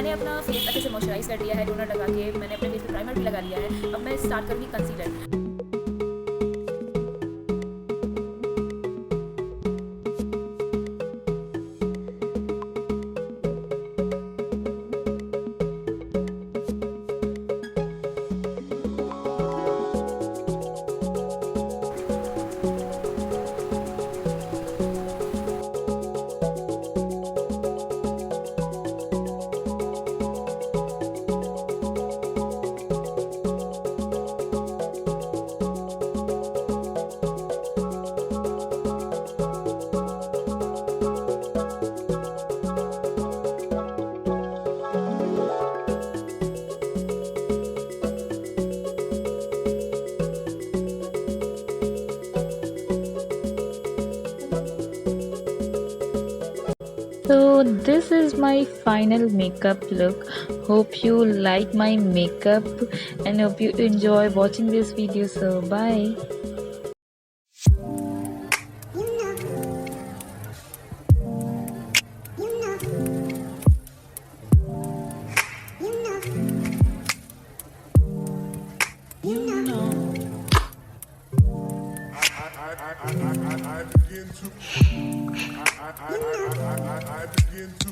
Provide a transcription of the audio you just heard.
मैंने अपना फेस अच्छे से मॉइस्चराइज कर लिया है, टोनर लगा के मैंने अपने फेस पे प्राइमर भी लगा लिया है। अब मैं स्टार्ट करूँगी concealer. So this is my final makeup look. Hope you like my makeup and hope you enjoy watching this video. So bye. I begin to